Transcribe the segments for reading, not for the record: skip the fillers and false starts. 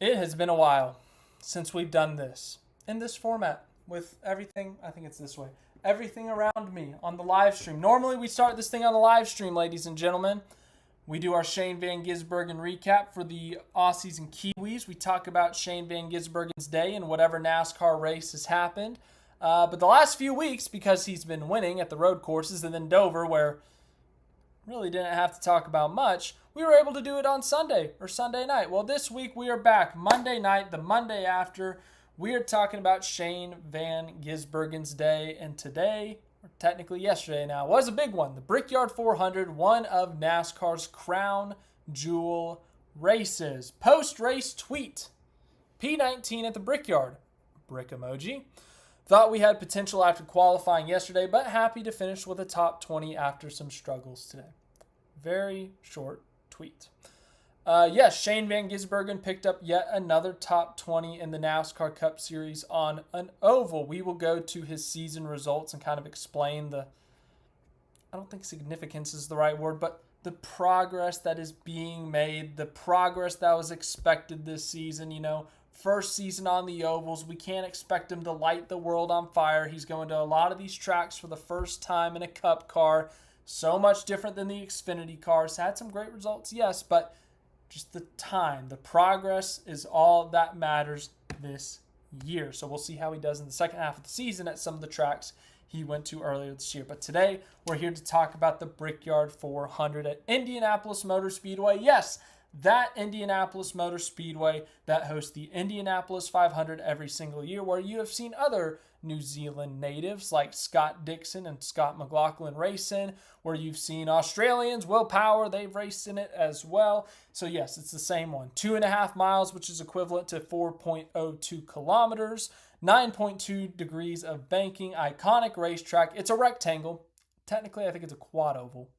It has been a while since we've done this in this format with everything. I think it's this way. Everything around me on the live stream. Normally we start this thing on the live stream, ladies and gentlemen. We do our Shane Van Gisbergen recap for the Aussies and Kiwis. We talk about Shane Van Gisbergen's day and whatever NASCAR race has happened. But the last few weeks, because he's been winning at the road courses and then Dover, where really didn't have to talk about much, we were able to do it on Sunday or Sunday night. Well, this week we are back Monday night, the Monday after. We are talking about Shane Van Gisbergen's day, and today, or technically yesterday now, was a big one. The Brickyard 400, one of NASCAR's crown jewel races. Post-race tweet. P19 at the Brickyard. Brick emoji. Thought we had potential after qualifying yesterday, but happy to finish with a top 20 after some struggles today. Very short tweet. Yes, Shane Van Gisbergen picked up yet another top 20 in the NASCAR Cup Series on an oval. We will go to his season results and kind of explain I don't think significance is the right word, but the progress that is being made, the progress that was expected this season. First season on the ovals. We can't expect him to light the world on fire. He's going to a lot of these tracks for the first time in a Cup car. So much different than the Xfinity cars. Had some great results, yes, but just the time, the progress is all that matters this year. So we'll see how he does in the second half of the season at some of the tracks he went to earlier this year. But today, we're here to talk about the Brickyard 400 at Indianapolis Motor Speedway. Yes, that Indianapolis Motor Speedway that hosts the Indianapolis 500 every single year, where you have seen other New Zealand natives like Scott Dixon and Scott McLaughlin race in, where you've seen Australians, Will Power, they've raced in it as well. So yes, it's the same one. 2.5 miles, which is equivalent to 4.02 kilometers, 9.2 degrees of banking, iconic racetrack. It's a rectangle. Technically, I think it's a quad oval,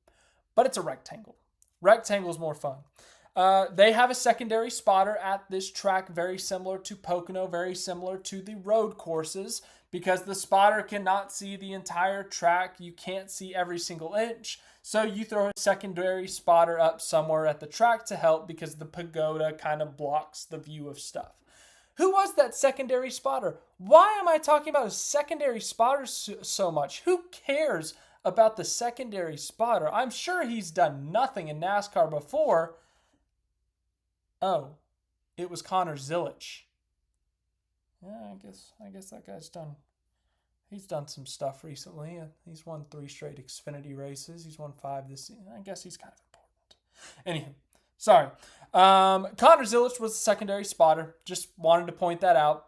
but it's a rectangle. Rectangle is more fun. They have a secondary spotter at this track, very similar to Pocono, very similar to the road courses, because the spotter cannot see the entire track. You can't see every single inch. So you throw a secondary spotter up somewhere at the track to help, because the pagoda kind of blocks the view of stuff. Who was that secondary spotter? Why am I talking about a secondary spotter so much? Who cares about the secondary spotter? I'm sure he's done nothing in NASCAR before. Oh, it was Connor Zilisch. Yeah, I guess that guy's done. He's done some stuff recently. He's won 3 straight Xfinity races. He's won 5 this season. I guess he's kind of important. Anywho, sorry. Connor Zilisch was the secondary spotter. Just wanted to point that out.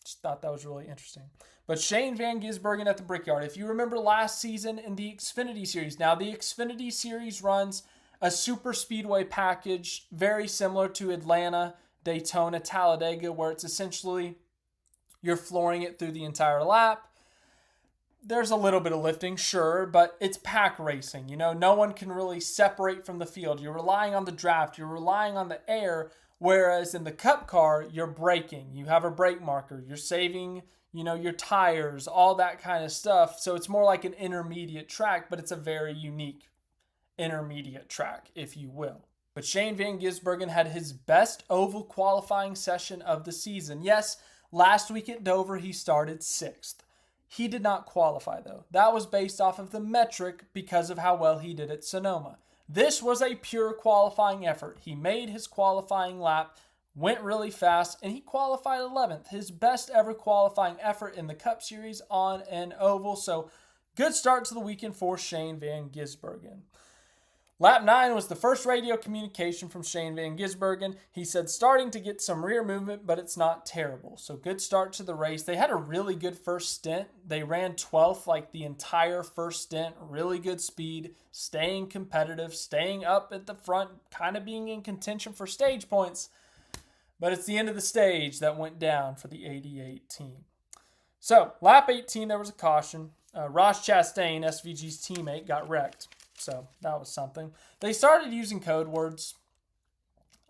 Just thought that was really interesting. But Shane Van Gisbergen at the Brickyard. If you remember last season in the Xfinity Series. Now, the Xfinity Series runs a super speedway package, very similar to Atlanta, Daytona, Talladega, where it's essentially you're flooring it through the entire lap. There's a little bit of lifting, sure, but it's pack racing. No one can really separate from the field. You're relying on the draft. You're relying on the air, whereas in the Cup car, you're braking. You have a brake marker. You're saving, your tires, all that kind of stuff. So it's more like an intermediate track, but it's a very unique intermediate track, if you will. But Shane Van Gisbergen had his best oval qualifying session of the season. Yes, last week at Dover, he started 6th. He did not qualify, though. That was based off of the metric because of how well he did at Sonoma. This was a pure qualifying effort. He made his qualifying lap, went really fast, and he qualified 11th. His best ever qualifying effort in the Cup Series on an oval. So good start to the weekend for Shane Van Gisbergen. Lap 9 was the first radio communication from Shane Van Gisbergen. He said, starting to get some rear movement, but it's not terrible. So good start to the race. They had a really good first stint. They ran 12th like the entire first stint. Really good speed, staying competitive, staying up at the front, kind of being in contention for stage points. But it's the end of the stage that went down for the 88 team. So lap 18, there was a caution. Ross Chastain, SVG's teammate, got wrecked. So that was something. They started using code words.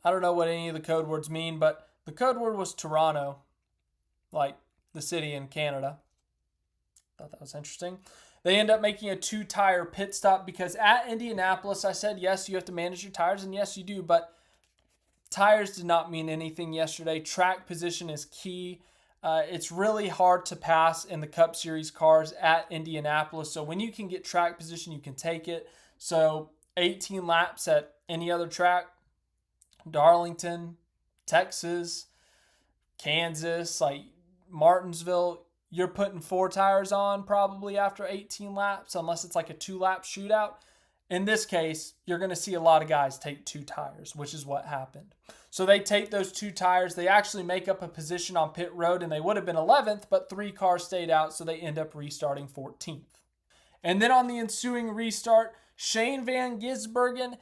I don't know what any of the code words mean, but the code word was Toronto, like the city in Canada. Thought that was interesting. They end up making a 2-tire pit stop because at Indianapolis, I said, yes, you have to manage your tires, and yes, you do, but tires did not mean anything yesterday. Track position is key. It's really hard to pass in the Cup Series cars at Indianapolis. So when you can get track position, you can take it. So 18 laps at any other track, Darlington, Texas, Kansas, like Martinsville, you're putting 4 tires on probably after 18 laps, unless it's like a 2-lap shootout. In this case, you're going to see a lot of guys take 2 tires, which is what happened. So they take those 2 tires. They actually make up a position on pit road, and they would have been 11th, but 3 cars stayed out, so they end up restarting 14th. And then on the ensuing restart, Shane Van Gisbergen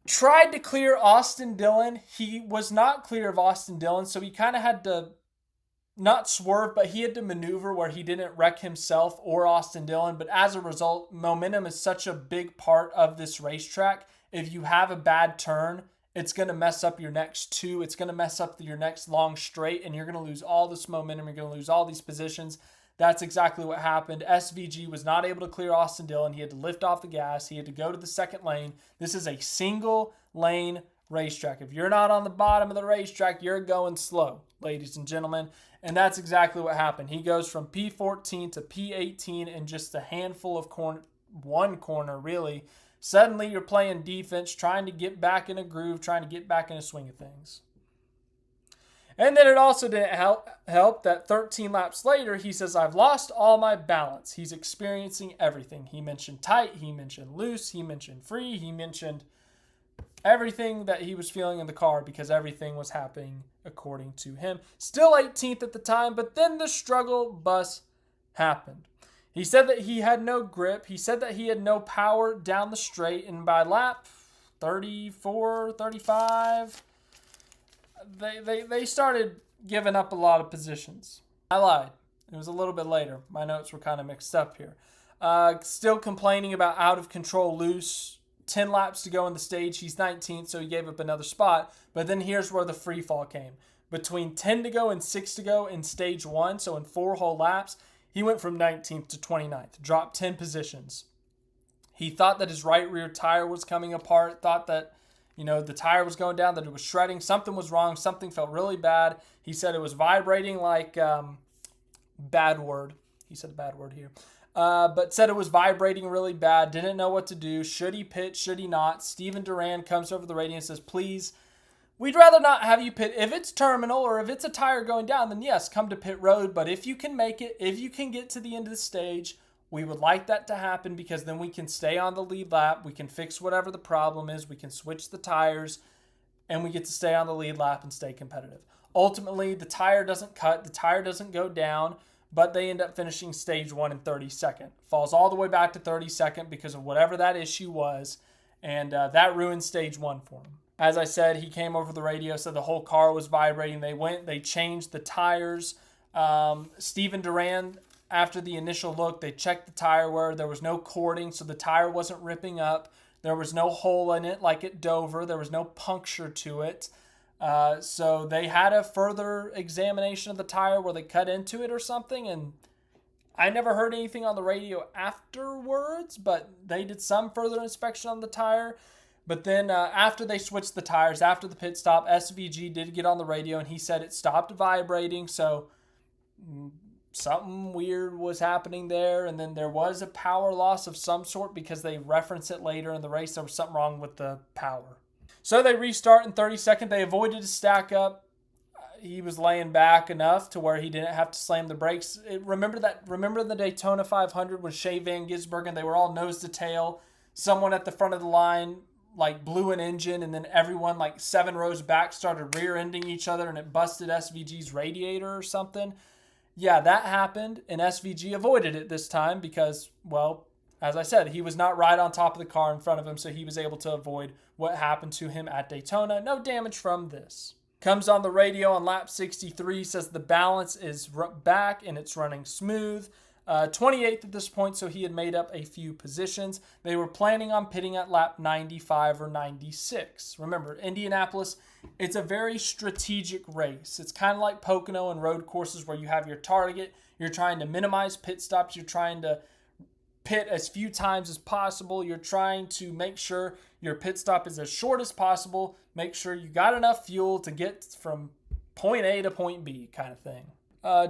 tried to clear Austin Dillon. He was not clear of Austin Dillon, so he kind of had to not swerve, but he had to maneuver where he didn't wreck himself or Austin Dillon. But as a result, momentum is such a big part of this racetrack. If you have a bad turn, it's going to mess up your next 2. It's going to mess up your next long straight, and you're going to lose all this momentum. You're going to lose all these positions. That's exactly what happened. SVG was not able to clear Austin Dillon. He had to lift off the gas. He had to go to the second lane. This is a single lane racetrack. If you're not on the bottom of the racetrack, you're going slow, ladies and gentlemen. And that's exactly what happened. He goes from P14 to P18 in just a handful of one corner, really. Suddenly you're playing defense, trying to get back in a groove, trying to get back in a swing of things. And then it also didn't help that 13 laps later, he says, I've lost all my balance. He's experiencing everything. He mentioned tight, he mentioned loose, he mentioned free, he mentioned everything that he was feeling in the car because everything was happening according to him. Still 18th at the time, but then the struggle bus happened. He said that he had no grip. He said that he had no power down the straight, and by lap 34, 35, they started giving up a lot of positions. I lied. It was a little bit later. My notes were kind of mixed up here. Still complaining about out of control loose. 10 laps to go in the stage. He's 19th, so he gave up another spot. But then here's where the free fall came. Between 10 to go and 6 to go in stage 1, so in 4 whole laps, he went from 19th to 29th, dropped 10 positions. He thought that his right rear tire was coming apart, thought that, the tire was going down, that it was shredding. Something was wrong. Something felt really bad. He said it was vibrating like, bad word. He said a bad word here. But said it was vibrating really bad, didn't know what to do. Should he pit? Should he not? Steven Duran comes over the radio and says, please, we'd rather not have you pit. If it's terminal or if it's a tire going down, then yes, come to pit road. But if you can make it, if you can get to the end of the stage, we would like that to happen because then we can stay on the lead lap. We can fix whatever the problem is. We can switch the tires and we get to stay on the lead lap and stay competitive. Ultimately, the tire doesn't cut. The tire doesn't go down. But they end up finishing stage 1 in 32nd. Falls all the way back to 32nd because of whatever that issue was. And that ruined stage 1 for him. As I said, he came over the radio, said the whole car was vibrating. They changed the tires. Steven Duran, after the initial look, they checked the tire wear. There was no cording, so the tire wasn't ripping up. There was no hole in it like at Dover. There was no puncture to it. So they had a further examination of the tire where they cut into it or something, and I never heard anything on the radio afterwards, but they did some further inspection on the tire. But then after they switched the tires, after the pit stop, SVG did get on the radio, and he said it stopped vibrating, so something weird was happening there. And then there was a power loss of some sort because they reference it later in the race. There was something wrong with the power. So they restart in 32nd. They avoided a stack up. He was laying back enough to where he didn't have to slam the brakes. Remember the Daytona 500 with Shea Van Gisbergen? They were all nose to tail. Someone at the front of the line blew an engine, and then everyone 7 rows back started rear-ending each other, and it busted SVG's radiator or something. Yeah, that happened, and SVG avoided it this time because, well, as I said, he was not right on top of the car in front of him, so he was able to avoid what happened to him at Daytona. No damage from this. Comes on the radio on lap 63, says the balance is back and it's running smooth. 28th at this point, so he had made up a few positions. They were planning on pitting at lap 95 or 96. Remember, Indianapolis, it's a very strategic race. It's kind of like Pocono and road courses where you have your target. You're trying to minimize pit stops. You're trying to pit as few times as possible. You're trying to make sure your pit stop is as short as possible, make sure you got enough fuel to get from point A to point B kind of thing.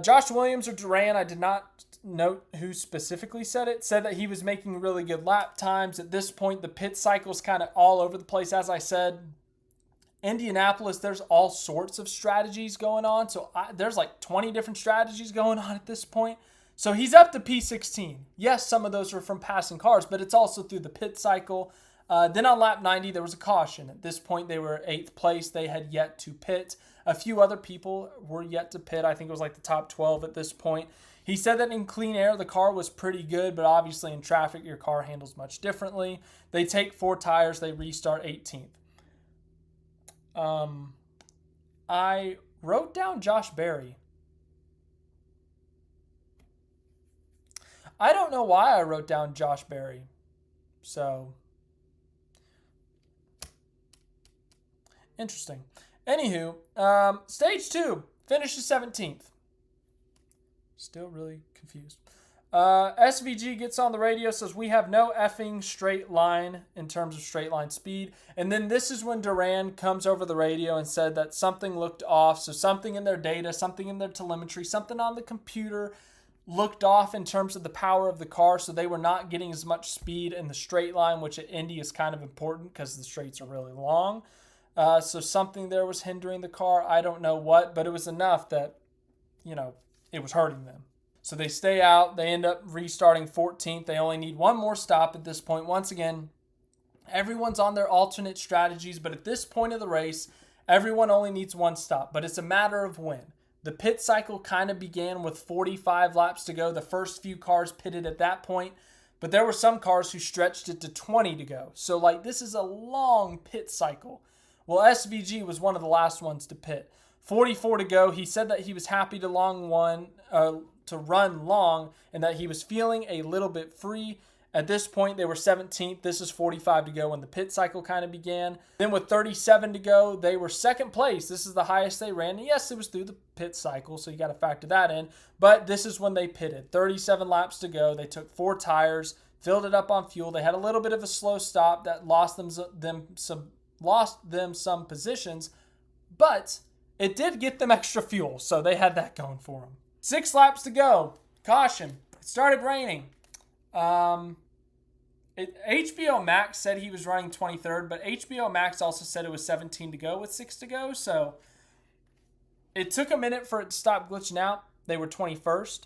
Josh Williams or Duran, I did not note who specifically said that he was making really good lap times. At this point, the pit cycle's kind of all over the place. As I said, Indianapolis, there's all sorts of strategies going on. So there's like 20 different strategies going on at this point. So he's up to P16. Yes, some of those are from passing cars, but it's also through the pit cycle. Then on lap 90, there was a caution. At this point, they were 8th place. They had yet to pit. A few other people were yet to pit. I think it was like the top 12 at this point. He said that in clean air, the car was pretty good, but obviously in traffic, your car handles much differently. They take 4 tires. They restart 18th. I wrote down Josh Berry. I don't know why I wrote down Josh Berry. So, interesting. Anywho, stage 2 finishes 17th. Still really confused. SVG gets on the radio, says we have no effing straight line in terms of straight line speed. And then this is when Duran comes over the radio and said that something looked off. So something in their data, something in their telemetry, something on the computer looked off in terms of the power of the car. So they were not getting as much speed in the straight line, which at Indy is kind of important because the straights are really long. So something there was hindering the car. I don't know what, but it was enough that, it was hurting them. So they stay out. They end up restarting 14th. They only need one more stop at this point. Once again, everyone's on their alternate strategies, but at this point of the race, everyone only needs one stop. But it's a matter of when. The pit cycle kind of began with 45 laps to go. The first few cars pitted at that point, but there were some cars who stretched it to 20 to go. So, this is a long pit cycle. Well, SVG was one of the last ones to pit. 44 to go. He said that he was happy to run long and that he was feeling a little bit free. At this point, they were 17th. This is 45 to go when the pit cycle kind of began. Then with 37 to go, they were second place. This is the highest they ran. And yes, it was through the pit cycle, so you got to factor that in. But this is when they pitted. 37 laps to go. They took 4 tires, filled it up on fuel. They had a little bit of a slow stop that lost them some positions, but it did get them extra fuel, so they had that going for them. 6 laps to go. Caution. It started raining. HBO Max said he was running 23rd, but HBO Max also said it was 17 to go with 6 to go, so it took a minute for it to stop glitching out. They were 21st.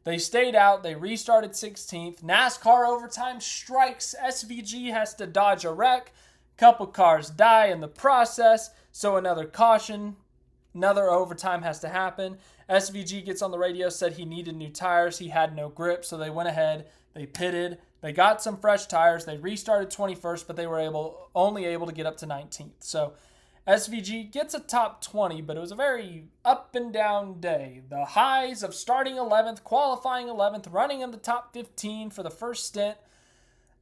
They stayed out. They restarted 16th. NASCAR overtime strikes. SVG has to dodge a wreck. Couple cars die in the process, so another caution. Another overtime has to happen. SVG gets on the radio, said he needed new tires. He had no grip, so they went ahead. They pitted. They got some fresh tires. They restarted 21st, but they were only able to get up to 19th. So SVG gets a top 20, but it was a very up and down day. The highs of starting 11th, qualifying 11th, running in the top 15 for the first stint.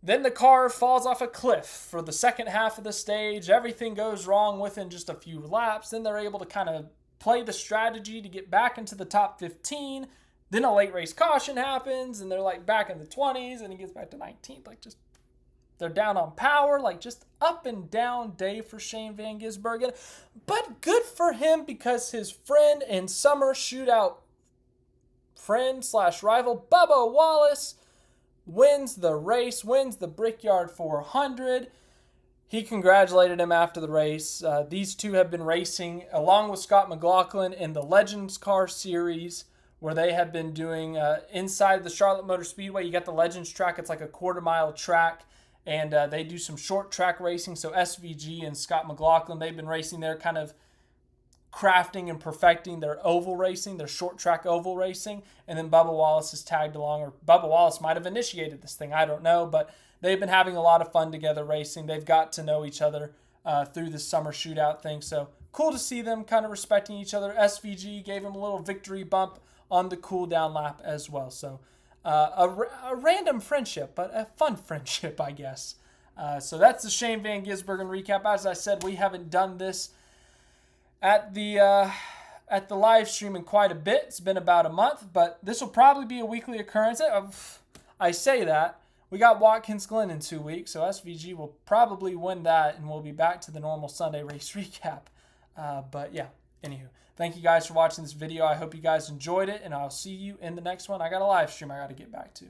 Then the car falls off a cliff for the second half of the stage. Everything goes wrong within just a few laps. Then they're able to kind of play the strategy to get back into the top 15. Then a late race caution happens, and they're back in the 20s, and he gets back to 19th. They're down on power. Just up and down day for Shane Van Gisbergen. But good for him because his friend and summer shootout friend/rival, Bubba Wallace, wins the race, wins the Brickyard 400. He congratulated him after the race. These two have been racing along with Scott McLaughlin in the Legends Car Series, where they have been doing inside the Charlotte Motor Speedway. You got the Legends track. It's like a quarter-mile track, and they do some short track racing. So SVG and Scott McLaughlin, they've been racing there, kind of crafting and perfecting their oval racing, their short track oval racing. And then Bubba Wallace is tagged along, or Bubba Wallace might have initiated this thing. I don't know, but they've been having a lot of fun together racing. They've got to know each other through the summer shootout thing. So cool to see them kind of respecting each other. SVG gave him a little victory bump on the cool down lap as well. So a random friendship, but a fun friendship, I guess. So that's the Shane Van Gisbergen recap. As I said, we haven't done this at the live stream in quite a bit. It's been about a month, but this will probably be a weekly occurrence. I say that. we got Watkins Glen in 2 weeks, so SVG will probably win that, and we'll be back to the normal Sunday race recap. But yeah, anywho, thank you guys for watching this video. I hope you guys enjoyed it, and I'll see you in the next one. I got a live stream I got to get back to.